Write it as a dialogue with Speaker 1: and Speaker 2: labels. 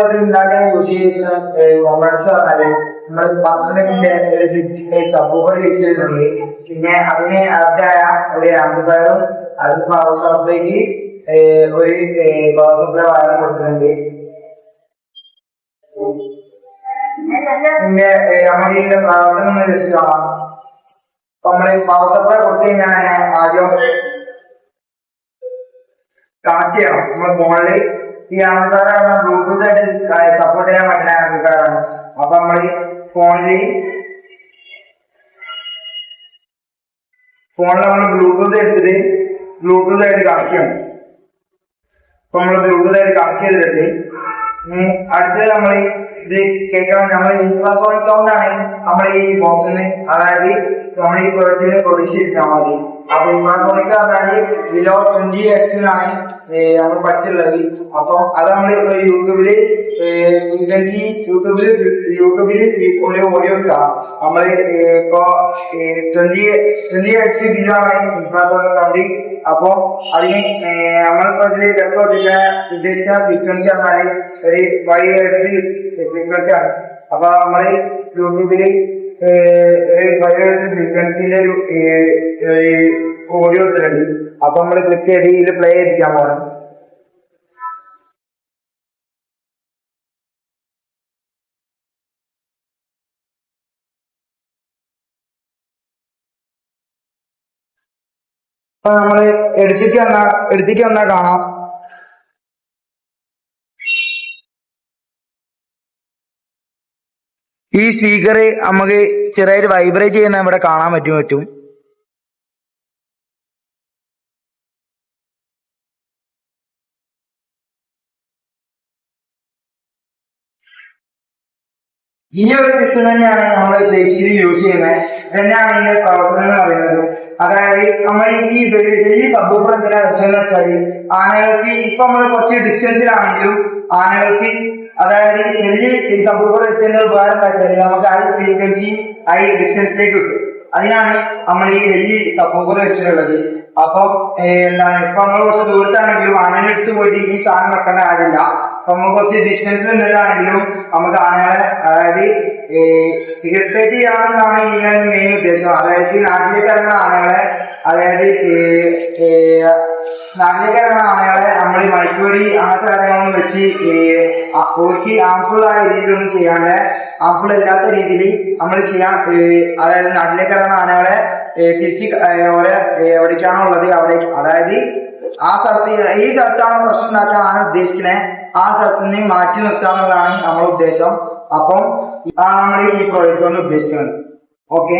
Speaker 1: ഇത് ഉണ്ടാക്കാൻ യൂസ് ചെയ്യുന്ന കോമ്പണൻസ് പറഞ്ഞാല് നമ്മൾ 12 സബ്ബൂഫർ യൂസ് ചെയ്യുന്നുണ്ട്. പിന്നെ അതിന് ആപ്റ്റായ ഒരു ആംപ്ലിഫയറും അത് പവർ സപ്ലൈക്ക് ഒരു പവർ സപ്ലൈ വയർ കൊടുക്കുന്നുണ്ട്. പിന്നെ നമ്മൾ ഇതിന്റെ പ്രവർത്തനം ജസ്റ്റ് കാണാം. അപ്പൊ നമ്മള് പവർ സപ്ലൈ കൊടുത്തു കഴിഞ്ഞാൽ ആദ്യം കണക്ട് ചെയ്യണം. നമ്മൾ ഫോണില് ഈ ആംപ്ലിഫയർ ബ്ലൂടൂത്ത് ആയിട്ട് സപ്പോർട്ട് ചെയ്യാൻ പറ്റുന്ന ആംപ്ലിഫയർ ആണ്. അപ്പൊ നമ്മള് ഫോണിൽ നമ്മൾ ബ്ലൂടൂത്ത് എടുത്തിട്ട് ബ്ലൂടൂത്ത് ആയിട്ട് കണക്ട് ചെയ്യണം. അപ്പൊ നമ്മള് ബ്ലൂടൂത്ത് ആയിട്ട് കണക്ട് ചെയ്തിട്ട് ഇനി അടുത്തത് നമ്മൾ ഇത് കേൾക്കണം. നമ്മൾ ഇൻഫ്രാസോണിക് സൗണ്ട് ആണ് നമ്മൾ ഈ ബോക്സിന്, അതായത് നമ്മൾ ഈ പ്രൊജക്റ്റിന് പ്രൊഡ്യൂസ് ചെയ്തിട്ടാൽ മതി. അപ്പൊ ഇൻഫ്രാസോണിക് പറഞ്ഞാല് ബിലോ 20 ഹെർട്സിലാണ് നമ്മൾ പഠിച്ചിട്ടുള്ളത്. അപ്പം അത് നമ്മൾ യൂട്യൂബില് ഫ്രീക്വൻസി യൂട്യൂബില് ഓഡിയോ ഇട്ടാം. നമ്മള് ഇപ്പൊ 20 ഹെർട്സ് ബിലോ ആണ് ഇൻഫ്രാസോണിക് സൗണ്ട്. അപ്പൊ അതിന് നമ്മളിപ്പോ ഇതില് ഉദ്ദേശിക്കുന്ന ഫ്രീക്വൻസി പറഞ്ഞാല് ഒരു 5 ഹെർട്സ് ഫ്രീക്വൻസി ആണ്. അപ്പൊ നമ്മള് യൂട്യൂബില് 5 ഹെർട്സ് ഫ്രീക്വൻസിന്റെ ഒരു ഓഡിയോ എടുത്തിട്ടുണ്ട്. അപ്പൊ നമ്മള് ക്ലിക്ക് ചെയ്ത് ഇതിൽ പ്ലേ ചെയ്യിപ്പിക്കാൻ പോകണം. അപ്പൊ നമ്മള് എടുത്തേക്ക് വന്നാ കാണാം. ഈ സ്പീക്കർ നമുക്ക് ചെറിയായിട്ട് വൈബ്രേറ്റ് ചെയ്യുന്ന ഇവിടെ കാണാൻ പറ്റും. ഈ ഒരു സിസ്റ്റം തന്നെയാണ് നമ്മൾ ബേസിക്കലി യൂസ് ചെയ്യുന്നത്. ഇതന്നെയാണ് ഇതിന്റെ പ്രവർത്തനം എന്ന് പറയുന്നത്. അതായത് നമ്മൾ ഈ വലിയ സബ്ബൂഫർ എന്തിനാ വെച്ചതെന്ന് വെച്ചാല് ആനകൾക്ക് ഇപ്പൊ നമ്മൾ കുറച്ച് ഡിസ്റ്റൻസിലാണെങ്കിലും ആനകൾക്ക്, അതായത് വലിയ സബ്ബൂഫർ വെച്ചതിന്റെ ഉപകാരം എന്താ വെച്ചാല് നമുക്ക് ഹൈ ഫ്രീക്വൻസി ഹൈ ഡിസ്റ്റൻസിലേക്ക് കിട്ടും. അതിനാണ് നമ്മൾ ഈ വലിയ സബ്ബൂഫർ വെച്ചിട്ടുള്ളത്. അപ്പൊ എന്താണ്, ഇപ്പൊ നമ്മൾ കുറച്ച് ദൂരത്താണെങ്കിലും ആനയുടെ അടുത്ത് പോയിട്ട് ഈ സാധനം വെക്കേണ്ട കാര്യമില്ല. അപ്പൊ നമ്മൾ കുറച്ച് ഡിസ്റ്റൻസിൽ നിന്നിട്ടാണെങ്കിലും നമുക്ക് ആനകളെ, അതായത് ഇറിറ്റേറ്റ് ചെയ്യാമെന്നാണ് ഇതിന്റെ മെയിൻ ഉദ്ദേശം. അതായത് നാട്ടിലേക്ക് ഇറങ്ങുന്ന ആനകളെ, നമ്മൾ മയക്കുവെടി അങ്ങനത്തെ കാര്യങ്ങളൊന്നും വെച്ച് ഓർക്ക് ഹാംഫുൾ ആയ രീതിയിലൊന്നും ചെയ്യാണ്ട്, ഹാംഫുൾ അല്ലാത്ത രീതിയിൽ നമ്മൾ ചെയ്യാൻ, അതായത് നാട്ടിലേക്ക് ഇറങ്ങുന്ന ആനകളെ തിരിച്ച് എവിടേക്കാണോ ഉള്ളത് അവിടേക്ക്, അതായത് ഈ സ്ഥലത്താണ് പ്രശ്നം ഉണ്ടാക്കാൻ ആന ഉദ്ദേശിക്കുന്നത്, ആ സ്ഥലത്ത് നിന്ന് മാറ്റി നിർത്താന്നുള്ളതാണ് നമ്മുടെ ഉദ്ദേശം. അപ്പം നമ്മൾ ഈ പ്രോജക്റ്റ് കൊണ്ട് ഉദ്ദേശിക്കുന്നത്. ഓക്കെ.